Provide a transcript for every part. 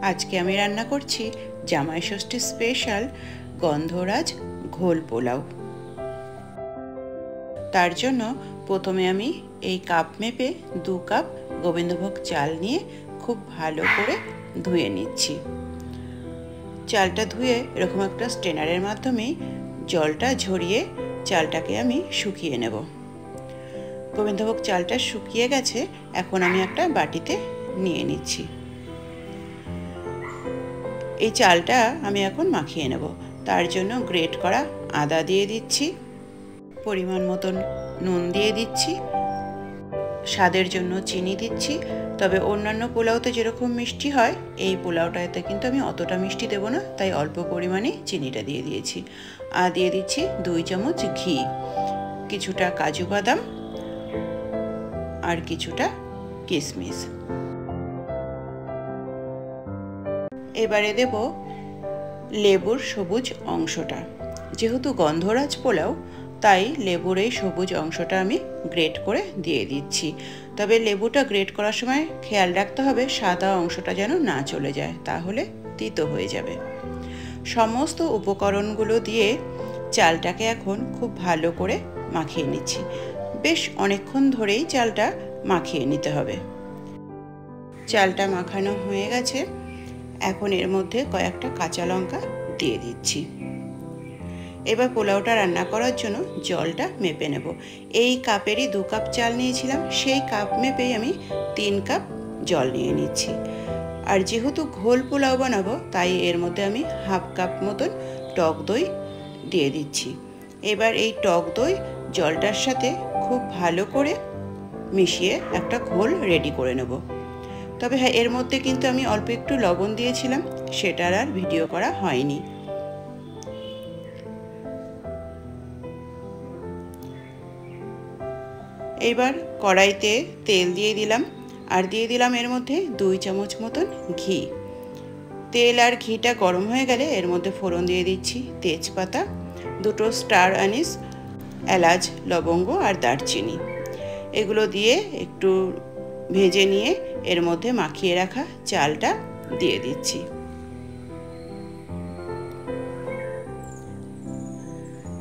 আজকে আমি রান্না করছি জামাই ষষ্ঠী স্পেশাল গন্ধরাজ ঘোল পোলাও। তার জন্য প্রথমে আমি এই কাপ মেপে 2 কাপ গোবিন্দভোগ চাল নিয়ে খুব ভালো করে ধুয়ে নিচ্ছি। চালটা ধুয়ে এরকম একটা স্ট্রেনারের মাধ্যমে জলটা ঝরিয়ে চালটাকে আমি শুকিয়ে নেব। গোবিন্দভোগ চালটা শুকিয়ে গেছে, এখন আমি একটা বাটিতে নিয়ে নিচ্ছি। এই চালটা আমি এখন মাখিয়ে নেব। তার জন্য গ্রেট করা আদা দিয়ে দিচ্ছি, পরিমাণ মতন নুন দিয়ে দিচ্ছি, স্বাদের জন্য চিনি দিচ্ছি। তবে অন্যান্য পোলাওতে যেরকম মিষ্টি হয় এই পোলাওটাতে কিন্তু আমি অতটা মিষ্টি দেব না, তাই অল্প পরিমাণে চিনিটা দিয়ে দিয়েছি। আর দিয়ে দিচ্ছি 2 চামচ ঘি, কিছুটা কাজু বাদাম আর কিছুটা কিশমিশ। এবারে দেব লেবুর সবুজ অংশটা। যেহেতু গন্ধরাজ পোলাও তাই লেবুর এই সবুজ অংশটা আমি গ্রেট করে দিয়ে দিচ্ছি। তবে লেবুটা গ্রেট করার সময় খেয়াল রাখতে হবে সাদা অংশটা যেন না চলে যায়, তাহলে তিতো হয়ে যাবে। সমস্ত উপকরণগুলো দিয়ে চালটাকে এখন খুব ভালো করে মাখিয়ে নিচ্ছি। বেশ অনেকক্ষণ ধরেই চালটা মাখিয়ে নিতে হবে। চালটা মাখানো হয়ে গেছে, এখন এর মধ্যে কয়েকটা কাঁচা লঙ্কা দিয়ে দিচ্ছি। এবার পোলাওটা রান্না করার জন্য জলটা মেপে নেব। এই কাপেরই 2 কাপ চাল নিয়েছিলাম, সেই কাপ মেপেই আমি 3 কাপ জল নিয়ে নিচ্ছি। আর যেহেতু ঘোল পোলাও বানাবো তাই এর মধ্যে আমি হাফ কাপ মতন টক দই দিয়ে দিচ্ছি। এবার এই টক দই জলটার সাথে খুব ভালো করে মিশিয়ে একটা ঘোল রেডি করে নেব। তবে হ্যাঁ, এর মধ্যে কিন্তু আমি অল্প একটু লবণ দিয়েছিলাম, সেটার আর ভিডিও করা হয়নি। এবার কড়াইতে তেল দিয়ে দিলাম আর দিয়ে দিলাম এর মধ্যে 2 চামচ মতন ঘি। তেল আর ঘিটা গরম হয়ে গেলে এর মধ্যে ফোড়ন দিয়ে দিচ্ছি তেজপাতা, 2টো স্টার আনিস, এলাচ, লবঙ্গ আর দারচিনি। এগুলো দিয়ে একটু ভেজে নিয়ে এর মধ্যে মাখিয়ে রাখা চালটা দিয়ে দিচ্ছি।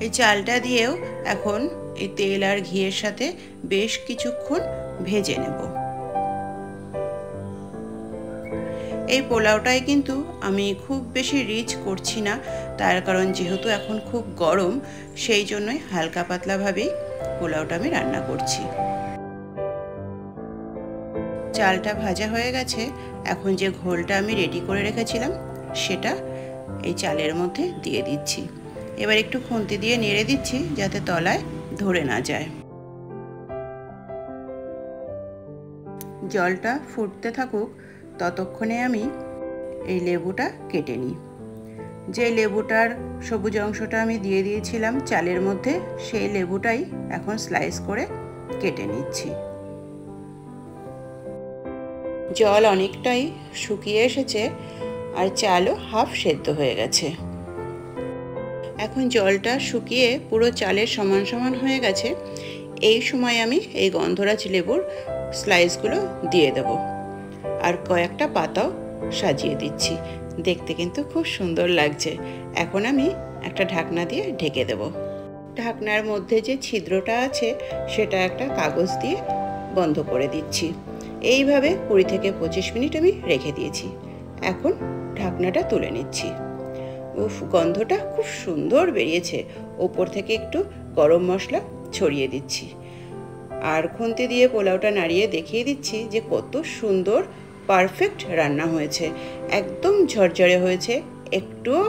এই চালটা দিয়েও এখন এই তেল আর ঘিয়ের সাথে বেশ কিছুক্ষণ ভেজে নেব। এই পোলাওটায় কিন্তু আমি খুব বেশি রিচ করছি না, তার কারণ যেহেতু এখন খুব গরম, সেই জন্যই হালকা পাতলাভাবেই পোলাওটা আমি রান্না করছি। চালটা ভাজা হয়ে গেছে, এখন যে ঘোলটা আমি রেডি করে রেখেছিলাম সেটা এই চালের মধ্যে দিয়ে দিচ্ছি। এবার একটু খুন্তি দিয়ে নেড়ে দিচ্ছি যাতে তলায় ধরে না যায়। জলটা ফুটতে থাকুক, ততক্ষণে আমি এই লেবুটা কেটে নিই। যে লেবুটার সবুজ অংশটা আমি দিয়ে দিয়েছিলাম চালের মধ্যে, সেই লেবুটাই এখন স্লাইস করে কেটে নিচ্ছি। জল অনেকটাই শুকিয়ে এসেছে আর চালও হাফ সেদ্ধ হয়ে গেছে। এখন জলটা শুকিয়ে পুরো চালের সমান সমান হয়ে গেছে। এই সময় আমি এই গন্ধরাজ লেবুর স্লাইসগুলো দিয়ে দেব আর কয়েকটা পাতাও সাজিয়ে দিচ্ছি। দেখতে কিন্তু খুব সুন্দর লাগছে। এখন আমি একটা ঢাকনা দিয়ে ঢেকে দেব। ঢাকনার মধ্যে যে ছিদ্রটা আছে সেটা একটা কাগজ দিয়ে বন্ধ করে দিচ্ছি। এইভাবে 20 থেকে 25 মিনিট আমি রেখে দিয়েছি। এখন ঢাকনাটা তুলে নিচ্ছি। উফ, গন্ধটা খুব সুন্দর বেরিয়েছে। ওপর থেকে একটু গরম মশলা ছড়িয়ে দিচ্ছি আর খুন্তি দিয়ে পোলাওটা নাড়িয়ে দেখিয়ে দিচ্ছি যে কত সুন্দর পারফেক্ট রান্না হয়েছে। একদম ঝরঝরে হয়েছে, একটুও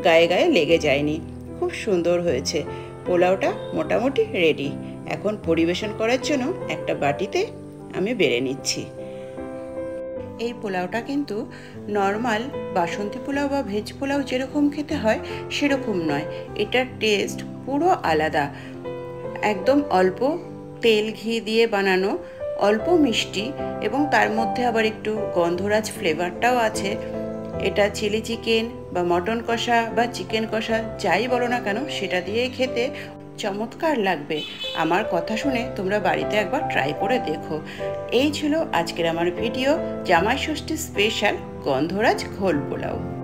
গায়ে গায়ে লেগে যায়নি। খুব সুন্দর হয়েছে। পোলাওটা মোটামুটি রেডি। এখন পরিবেশন করার জন্য একটা বাটিতে আমি বেড়ে নিচ্ছি। এই পোলাওটা কিন্তু নর্মাল বাসন্তী পোলাও বা ভেজ পোলাও যেরকম খেতে হয় সেরকম নয়। এটার টেস্ট পুরো আলাদা। একদম অল্প তেল ঘি দিয়ে বানানো, অল্প মিষ্টি এবং তার মধ্যে আবার একটু গন্ধরাজ ফ্লেভারটাও আছে। এটা চিলি চিকেন বা মটন কষা বা চিকেন কষা যাই বলো না কেন সেটা দিয়েই খেতে চমৎকার লাগবে। আমার কথা শুনে তোমরা বাড়িতে একবার ট্রাই করে দেখো। এই ছিল আজকের আমার ভিডিও, জামাই ষষ্ঠী স্পেশাল গন্ধরাজ ঘোল পোলাও।